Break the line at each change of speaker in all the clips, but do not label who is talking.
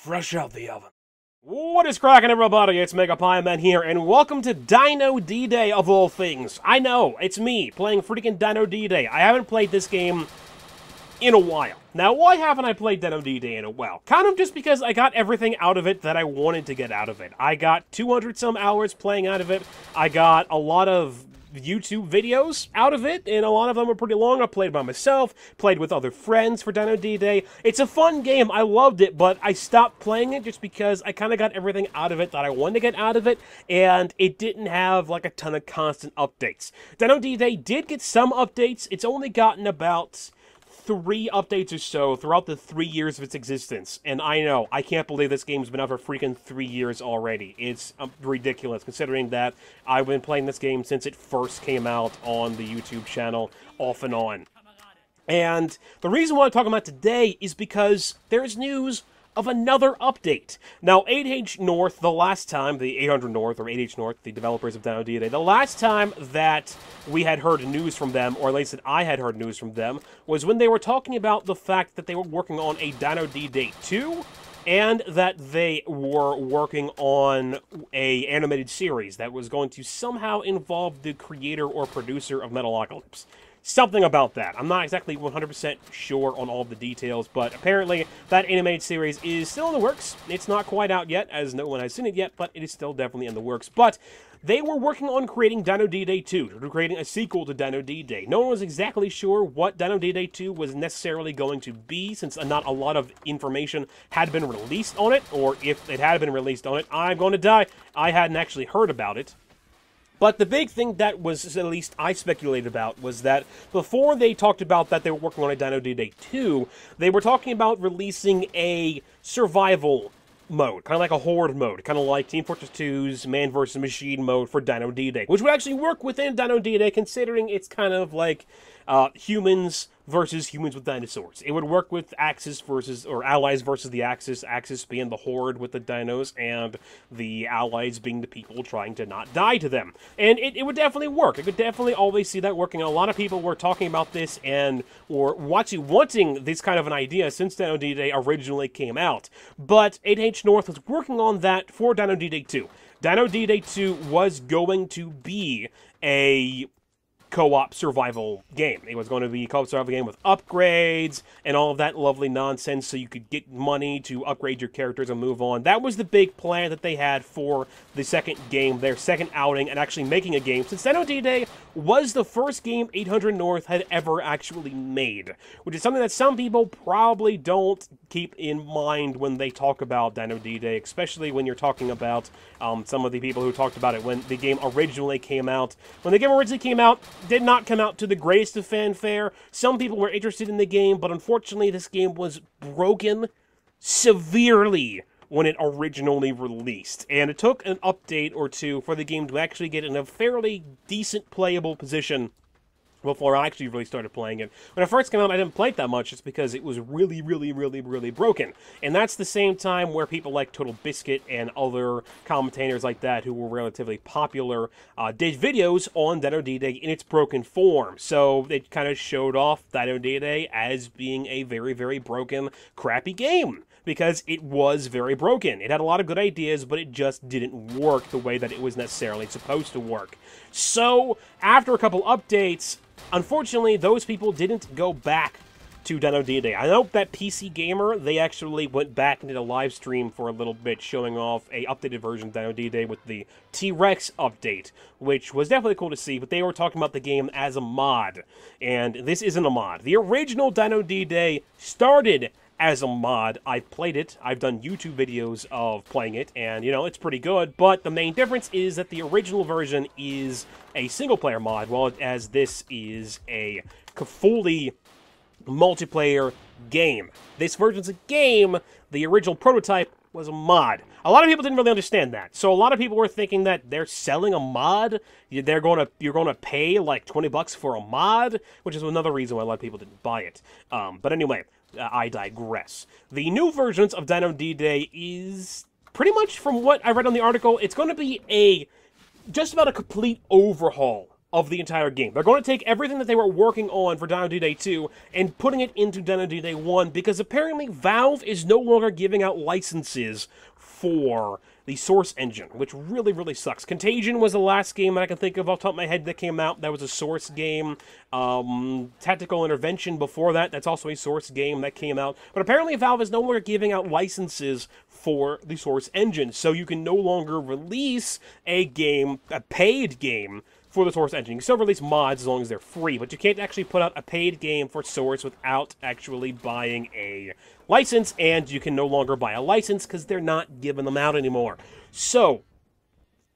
fresh out the oven. What is cracking, everybody? It's Mega Pie Man here, and welcome to Dino D-Day of all things. I know, it's me, playing freaking Dino D-Day. I haven't played this game in a while. Now, why haven't I played Dino D-Day in a while? Kind of just because I got everything out of it that I wanted to get out of it. I got 200-some hours playing out of it. I got a lot of YouTube videos out of it, and a lot of them were pretty long. I played by myself, played with other friends for Dino D-Day. It's a fun game, I loved it, but I stopped playing it just because I kind of got everything out of it that I wanted to get out of it, and it didn't have like a ton of constant updates. Dino D-Day did get some updates. It's only gotten about 3 updates or so throughout the 3 years of its existence. And I know, I can't believe this game's been out for freaking 3 years already. It's ridiculous, considering that I've been playing this game since it first came out on the YouTube channel, off and on. And the reason why I'm talking about today is because there's news of another update. Now, 8H North, the last time, the 800 North, or 8H North, the developers of Dino D-Day, the last time that we had heard news from them, or at least that I had heard news from them, was when they were talking about the fact that they were working on a Dino D-Day 2, and that they were working on a animated series that was going to somehow involve the creator or producer of Metalocalypse. Something about that. I'm not exactly 100% sure on all of the details, but apparently that animated series is still in the works. It's not quite out yet, as no one has seen it yet, but it is still definitely in the works. But they were working on creating Dino D-Day 2, creating a sequel to Dino D-Day. No one was exactly sure what Dino D-Day 2 was necessarily going to be, since not a lot of information had been released on it, or if it had been released on it, I'm going to die. I hadn't actually heard about it. But the big thing that was, at least I speculated about, was that before they talked about that they were working on a Dino D-Day 2, they were talking about releasing a survival mode, kind of like a horde mode, kind of like Team Fortress 2's Man vs. Machine mode for Dino D-Day, which would actually work within Dino D-Day, considering it's kind of like humans versus humans with dinosaurs. It would work with Axis versus, or allies versus the Axis, Axis being the horde with the dinos, and the allies being the people trying to not die to them. And it would definitely work. I could definitely always see that working. A lot of people were talking about this and were actually wanting this kind of an idea since Dino D-Day originally came out. But 8H North was working on that for Dino D-Day 2. Dino D-Day 2 was going to be a co-op survival game. It was going to be a co-op survival game with upgrades and all of that lovely nonsense, so you could get money to upgrade your characters and move on. That was the big plan that they had for the second game, their second outing, and actually making a game, since Dino D-Day was the first game 800 North had ever actually made, which is something that some people probably don't keep in mind when they talk about Dino D-Day, especially when you're talking about some of the people who talked about it when the game originally came out. When the game originally came out, did not come out to the greatest of fanfare. Some people were interested in the game, but unfortunately this game was broken severely when it originally released. And it took an update or two for the game to actually get in a fairly decent playable position before I actually really started playing it. When it first came out, I didn't play it that much just because it was really broken. And that's the same time where people like Total Biscuit and other commentators like that who were relatively popular did videos on Dino D-Day in its broken form. So they kind of showed off Dino D-Day as being a very broken, crappy game, because it was very broken. It had a lot of good ideas, but it just didn't work the way that it was necessarily supposed to work. So, after a couple updates, unfortunately, those people didn't go back to Dino D-Day. I know that PC Gamer, they actually went back and did a live stream for a little bit, showing off a updated version of Dino D-Day with the T-Rex update, which was definitely cool to see, but they were talking about the game as a mod, and this isn't a mod. The original Dino D-Day started as a mod. I've played it, I've done YouTube videos of playing it, and, you know, it's pretty good, but the main difference is that the original version is a single-player mod, while as this is a fully multiplayer game. This version's a game, the original prototype was a mod. A lot of people didn't really understand that, so a lot of people were thinking that they're selling a mod, you're gonna pay like 20 bucks for a mod, which is another reason why a lot of people didn't buy it. But anyway, I digress. The new versions of Dino D-Day is pretty much, from what I read on the article, it's going to be just about a complete overhaul of the entire game. They're going to take everything that they were working on for Dino D-Day 2 and putting it into Dino D-Day 1 because apparently Valve is no longer giving out licenses for the Source engine, which really, really sucks. Contagion was the last game that I can think of off the top of my head that came out. That was a Source game. Tactical Intervention before that, that's also a Source game that came out. But apparently Valve is no longer giving out licenses for the Source engine, so you can no longer release a game, a paid game, for the Source engine. You can still release mods as long as they're free, but you can't actually put out a paid game for Source without actually buying a license, and you can no longer buy a license because they're not giving them out anymore. So,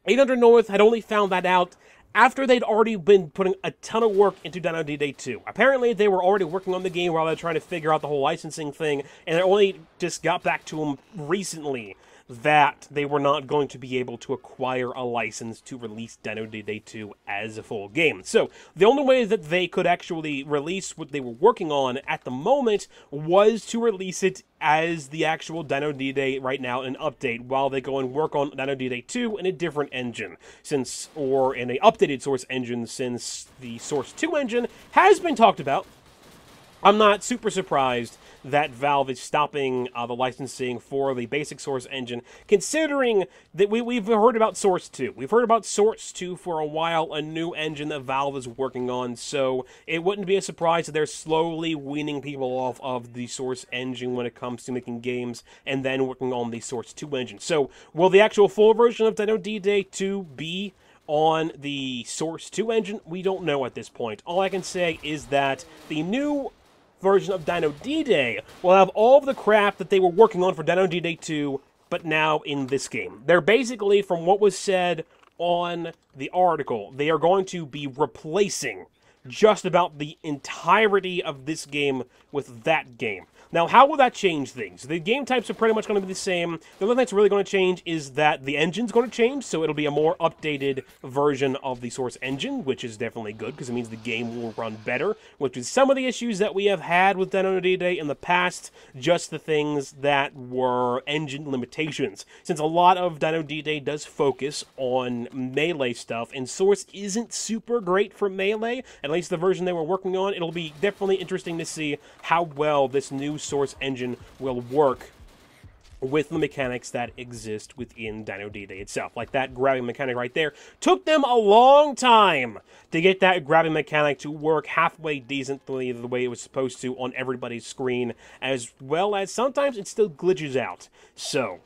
800 North had only found that out after they'd already been putting a ton of work into Dino D-Day 2. Apparently, they were already working on the game while they were trying to figure out the whole licensing thing, and it only just got back to them recently that they were not going to be able to acquire a license to release Dino D-Day 2 as a full game. So, the only way that they could actually release what they were working on at the moment was to release it as the actual Dino D-Day right now, an update, while they go and work on Dino D-Day 2 in a different engine, or in an updated Source engine, since the Source 2 engine has been talked about. I'm not super surprised that Valve is stopping the licensing for the basic Source engine, considering that we've heard about Source 2. We've heard about Source 2 for a while, a new engine that Valve is working on, so it wouldn't be a surprise that they're slowly weaning people off of the Source engine when it comes to making games, and then working on the Source 2 engine. So, will the actual full version of Dino D-Day 2 be on the Source 2 engine? We don't know at this point. All I can say is that the new version of Dino D-Day will have all of the crap that they were working on for Dino D-Day 2, but now in this game. They're basically, from what was said on the article, they are going to be replacing just about the entirety of this game with that game. Now, how will that change things? The game types are pretty much going to be the same. The only thing that's really going to change is that the engine's going to change, so it'll be a more updated version of the Source engine, which is definitely good, because it means the game will run better, which is some of the issues that we have had with Dino D-Day in the past, just the things that were engine limitations. Since a lot of Dino D-Day does focus on melee stuff, and Source isn't super great for melee, at least the version they were working on, it'll be definitely interesting to see how well this new Source engine will work with the mechanics that exist within Dino D-Day itself. Like that grabbing mechanic right there. Took them a long time to get that grabbing mechanic to work halfway decently the way it was supposed to on everybody's screen, as well as sometimes it still glitches out. So,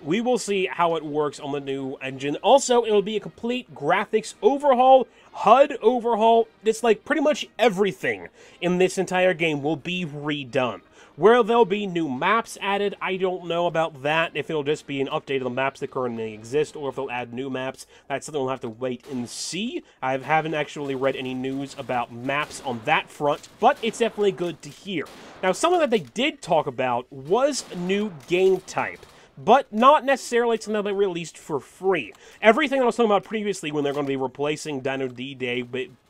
we will see how it works on the new engine. Also, it'll be a complete graphics overhaul, HUD overhaul. It's like pretty much everything in this entire game will be redone. Where there'll be new maps added, I don't know about that, if it'll just be an update of the maps that currently exist, or if they'll add new maps. That's something we'll have to wait and see. I haven't actually read any news about maps on that front, but it's definitely good to hear. Now, something that they did talk about was a new game type, but not necessarily something they released for free. Everything I was talking about previously when they're going to be replacing Dino D-Day,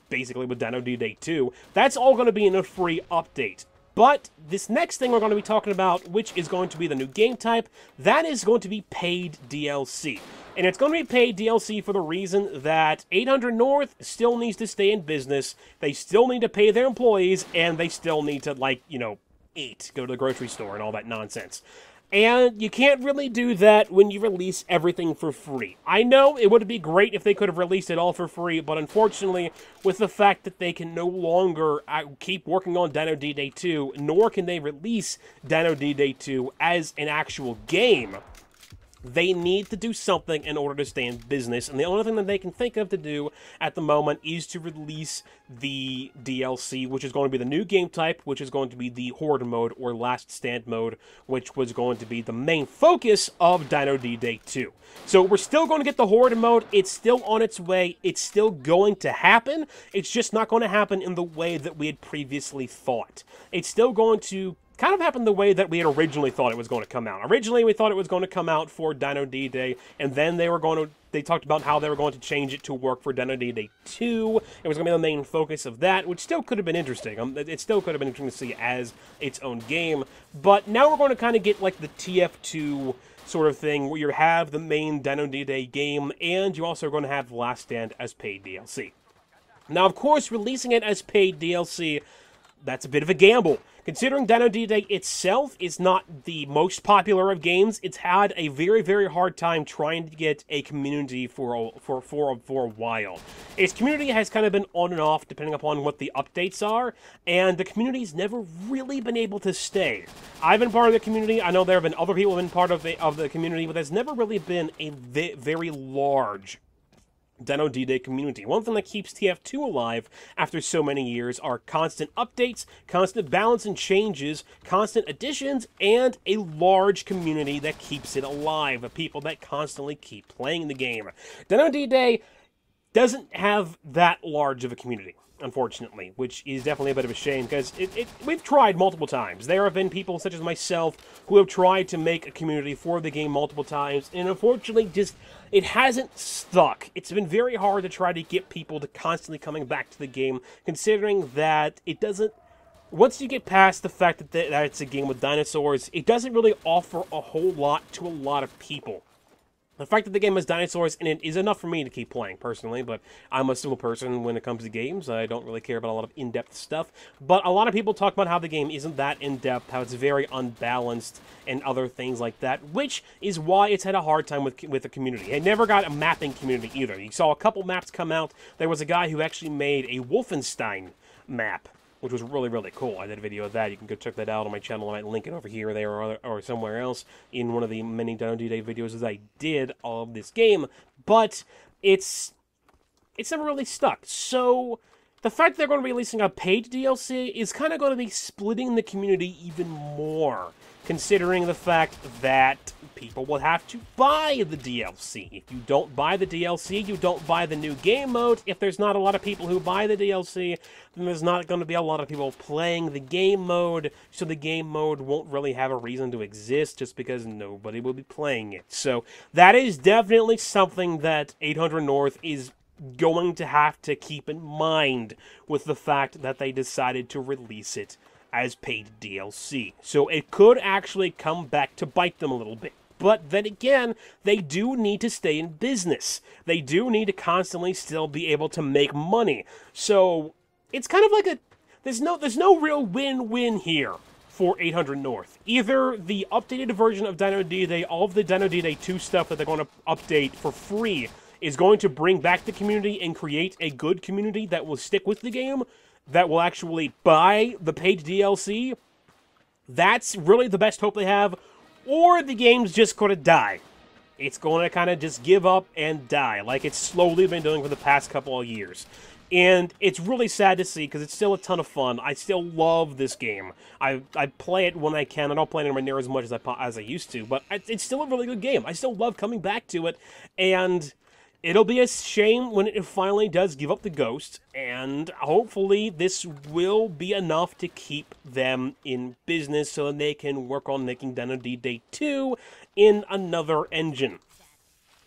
basically with Dino D-Day 2, that's all going to be in a free update. But this next thing we're going to be talking about, which is going to be the new game type, that is going to be paid DLC. And it's going to be paid DLC for the reason that 800 North still needs to stay in business, they still need to pay their employees, and they still need to, like, you know, eat, go to the grocery store and all that nonsense. And you can't really do that when you release everything for free. I know it would be great if they could have released it all for free, but unfortunately, with the fact that they can no longer keep working on Dino D-Day 2, nor can they release Dino D-Day 2 as an actual game, they need to do something in order to stay in business, and the only thing that they can think of to do at the moment is to release the DLC, which is going to be the new game type, which is going to be the Horde mode, or Last Stand mode, which was going to be the main focus of Dino D-Day 2. So we're still going to get the Horde mode, it's still on its way, it's still going to happen, it's just not going to happen in the way that we had previously thought. It's still going to kind of happened the way that we had originally thought it was going to come out. Originally, we thought it was going to come out for Dino D-Day, and then they talked about how they were going to change it to work for Dino D-Day 2. It was going to be the main focus of that, which still could have been interesting. It still could have been interesting to see as its own game, but now we're going to kind of get like the TF2 sort of thing, where you have the main Dino D-Day game, and you also are going to have Last Stand as paid DLC. Now, of course, releasing it as paid DLC, that's a bit of a gamble. Considering Dino D-Day itself is not the most popular of games, it's had a very, very hard time trying to get a community for a while. Its community has kind of been on and off depending upon what the updates are, and the community's never really been able to stay. I've been part of the community. I know there have been other people who have been part of the community, but there's never really been a very large Dino D-Day community. One thing that keeps TF2 alive after so many years are constant updates, constant balance and changes, constant additions, and a large community that keeps it alive, of people that constantly keep playing the game. Dino D-Day doesn't have that large of a community, unfortunately, which is definitely a bit of a shame, because we've tried multiple times. There have been people such as myself who have tried to make a community for the game multiple times, and unfortunately it hasn't stuck. It's been very hard to try to get people to constantly coming back to the game, considering that it doesn't... Once you get past the fact that it's a game with dinosaurs, it doesn't really offer a whole lot to a lot of people. The fact that the game has dinosaurs in it is enough for me to keep playing, personally, but I'm a simple person when it comes to games. I don't really care about a lot of in-depth stuff, but a lot of people talk about how the game isn't that in-depth, how it's very unbalanced, and other things like that, which is why it's had a hard time with the community. It never got a mapping community either. You saw a couple maps come out. There was a guy who actually made a Wolfenstein map, which was really, really cool. I did a video of that. You can go check that out on my channel. I might link it over here, there, or somewhere else in one of the many Dino D-Day videos that I did of this game. But it's never really stuck. So the fact that they're going to be releasing a paid DLC is kind of going to be splitting the community even more, considering the fact that people will have to buy the DLC. If you don't buy the DLC, you don't buy the new game mode. If there's not a lot of people who buy the DLC, then there's not going to be a lot of people playing the game mode, so the game mode won't really have a reason to exist just because nobody will be playing it. So that is definitely something that 800 North is going to have to keep in mind with the fact that they decided to release it as paid DLC. So it could actually come back to bite them a little bit. But then again, they do need to stay in business. They do need to constantly still be able to make money. So it's kind of like a... There's no real win-win here for 800 North. Either the updated version of Dino D-Day, all of the Dino D-Day 2 stuff that they're going to update for free, is going to bring back the community and create a good community that will stick with the game, that will actually buy the paid DLC. That's really the best hope they have. Or the game's just going to die. It's going to kind of just give up and die, like it's slowly been doing for the past couple of years. And it's really sad to see, because it's still a ton of fun. I still love this game. I play it when I can. I don't play it anywhere near as much as I used to, but it's still a really good game. I still love coming back to it, and it'll be a shame when it finally does give up the ghost, and hopefully this will be enough to keep them in business so that they can work on making Dino D-Day 2 in another engine.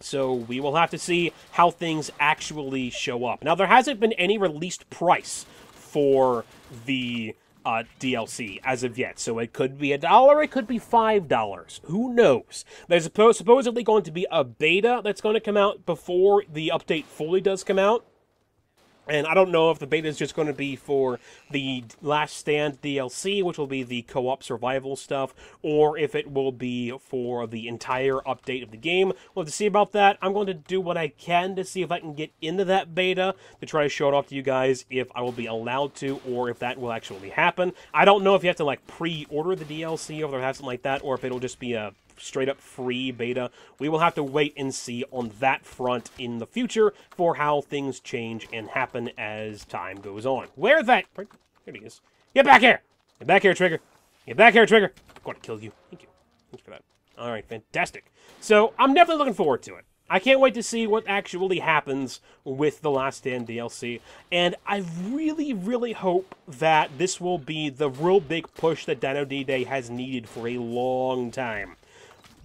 So we will have to see how things actually show up. Now, there hasn't been any released price for the DLC as of yet, so it could be $1, it could be $5. Who knows? There's supposedly going to be a beta that's going to come out before the update fully does come out. And I don't know if the beta is just going to be for the Last Stand DLC, which will be the co-op survival stuff, or if it will be for the entire update of the game. We'll have to see about that. I'm going to do what I can to see if I can get into that beta to try to show it off to you guys if I will be allowed to, or if that will actually happen. I don't know if you have to like pre-order the DLC or if they'll have something like that, or if it'll just be a straight-up free beta. We will have to wait and see on that front in the future for how things change and happen as time goes on. Where's that? There he is. Get back here! Get back here, Trigger! Get back here, Trigger! I'm going to kill you. Thank you. Thanks for that. Alright, fantastic. So, I'm definitely looking forward to it. I can't wait to see what actually happens with the Last Stand DLC, and I really, really hope that this will be the real big push that Dino D-Day has needed for a long time.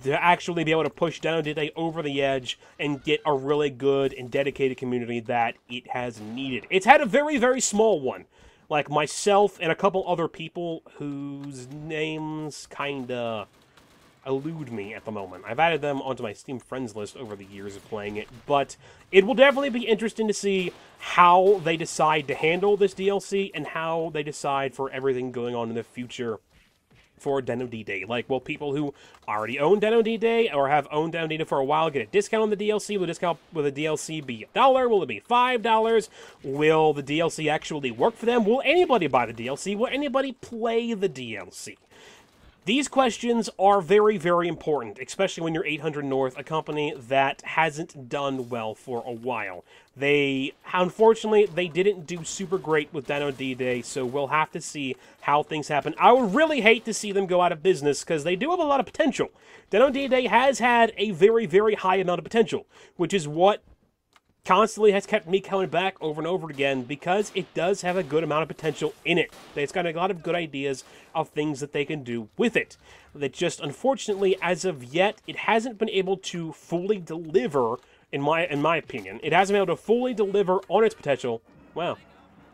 To actually be able to push Dino D-Day over the edge and get a really good and dedicated community that it has needed. It's had a very, very small one. Like myself and a couple other people whose names kinda... elude me at the moment. I've added them onto my Steam friends list over the years of playing it, but it will definitely be interesting to see how they decide to handle this DLC and how they decide for everything going on in the future for Dino D-Day. Like, will people who already own Dino D-Day or have owned Dino D-Day for a while get a discount on the DLC? Will the discount with the DLC be $1? Will it be $5? Will the DLC actually work for them? Will anybody buy the DLC? Will anybody play the DLC? These questions are very, very important, especially when you're 800 North, a company that hasn't done well for a while. Unfortunately, they didn't do super great with Dino D-Day, so we'll have to see how things happen. I would really hate to see them go out of business, because they do have a lot of potential. Dino D-Day has had a very, very high amount of potential, which is what constantly has kept me coming back over and over again, because it does have a good amount of potential in it. It's got a lot of good ideas of things that they can do with it. That just, unfortunately, as of yet, it hasn't been able to fully deliver, in my opinion. It hasn't been able to fully deliver on its potential. Wow,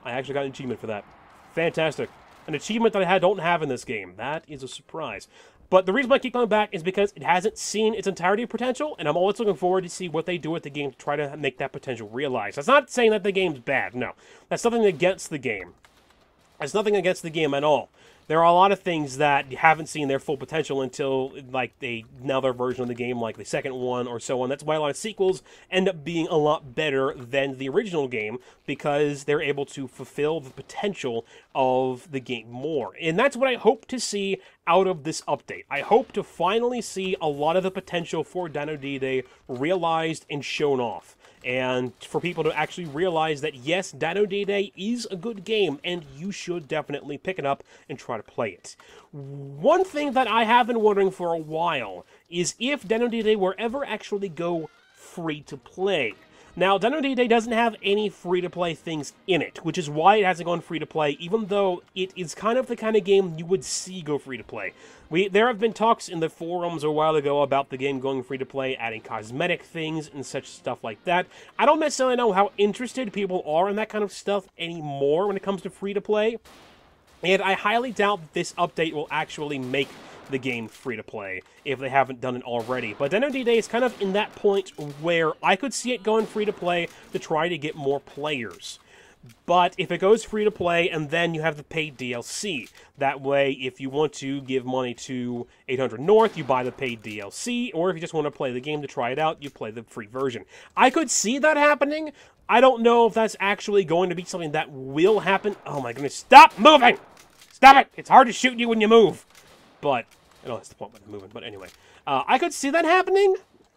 I actually got an achievement for that. Fantastic. An achievement that I don't have in this game. That is a surprise. But the reason why I keep coming back is because it hasn't seen its entirety of potential, and I'm always looking forward to see what they do with the game to try to make that potential realized. That's not saying that the game's bad, no. That's nothing against the game. That's nothing against the game at all. There are a lot of things that you haven't seen their full potential until, like, another version of the game, like the second one or so on. That's why a lot of sequels end up being a lot better than the original game, because they're able to fulfill the potential of the game more. And that's what I hope to see out of this update. I hope to finally see a lot of the potential for Dino D-Day realized and shown off. And for people to actually realize that, yes, Dino D-Day is a good game, and you should definitely pick it up and try to play it. One thing that I have been wondering for a while is if Dino D-Day will ever actually go free to play. Now, Dino D-Day doesn't have any free-to-play things in it, which is why it hasn't gone free-to-play, even though it is kind of the kind of game you would see go free-to-play. There have been talks in the forums a while ago about the game going free-to-play, adding cosmetic things and such stuff like that. I don't necessarily know how interested people are in that kind of stuff anymore when it comes to free-to-play, and I highly doubt that this update will actually make the game free-to-play, if they haven't done it already. But Dino D-Day is kind of in that point where I could see it going free-to-play to try to get more players. But if it goes free-to-play, and then you have the paid DLC, that way, if you want to give money to 800 North, you buy the paid DLC, or if you just want to play the game to try it out, you play the free version. I could see that happening. I don't know if that's actually going to be something that will happen. Oh my goodness, stop moving! Stop it! It's hard to shoot you when you move. But, that's the point when I'm moving, but anyway. I could see that happening,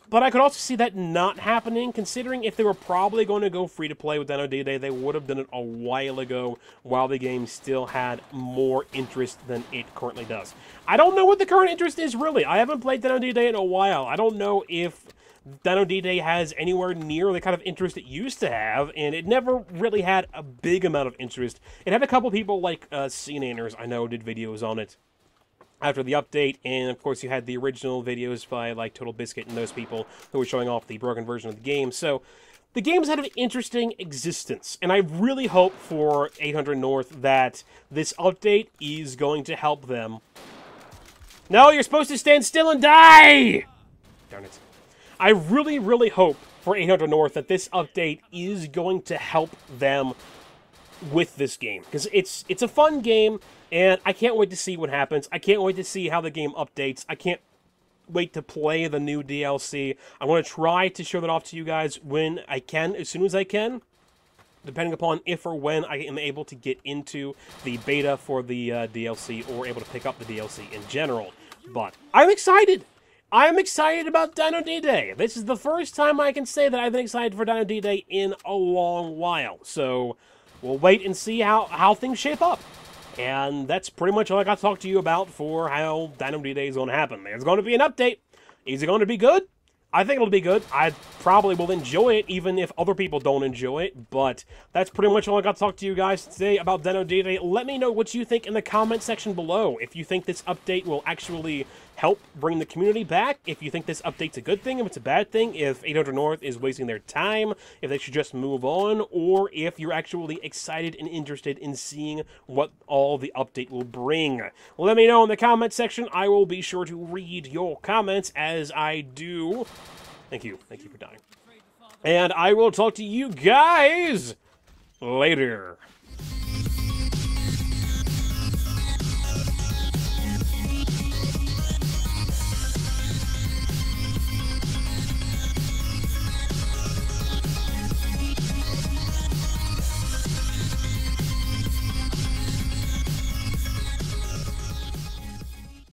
but I could also see that not happening, considering if they were probably going to go free-to-play with Dino D-Day, they would have done it a while ago, while the game still had more interest than it currently does. I don't know what the current interest is, really. I haven't played Dino D-Day in a while. I don't know if Dino D-Day has anywhere near the kind of interest it used to have, and it never really had a big amount of interest. It had a couple people like CNanners, I know, did videos on it after the update, and of course you had the original videos by like Total Biscuit and those people who were showing off the broken version of the game. So the game's had an interesting existence, and I really hope for 800 North that this update is going to help them. No, you're supposed to stand still and die! Darn it. I really, really hope for 800 North that this update is going to help them with this game, because it's a fun game, and I can't wait to see what happens. I can't wait to see how the game updates. I can't wait to play the new DLC. I want to try to show that off to you guys when I can, as soon as I can, depending upon if or when I am able to get into the beta for the DLC, or able to pick up the DLC in general. But I'm excited! I'm excited about Dino D-Day. This is the first time I can say that I've been excited for Dino D-Day in a long while. So we'll wait and see how things shape up. And that's pretty much all I got to talk to you about for how Dino D-Day is going to happen. There's going to be an update. Is it going to be good? I think it'll be good. I probably will enjoy it, even if other people don't enjoy it. But that's pretty much all I got to talk to you guys today about Dino D-Day. Let me know what you think in the comment section below. If you think this update will actually help bring the community back, if you think this update's a good thing, if it's a bad thing, if 800 North is wasting their time, if they should just move on, or if you're actually excited and interested in seeing what all the update will bring. Let me know in the comment section. I will be sure to read your comments as I do. Thank you for dying. And I will talk to you guys later.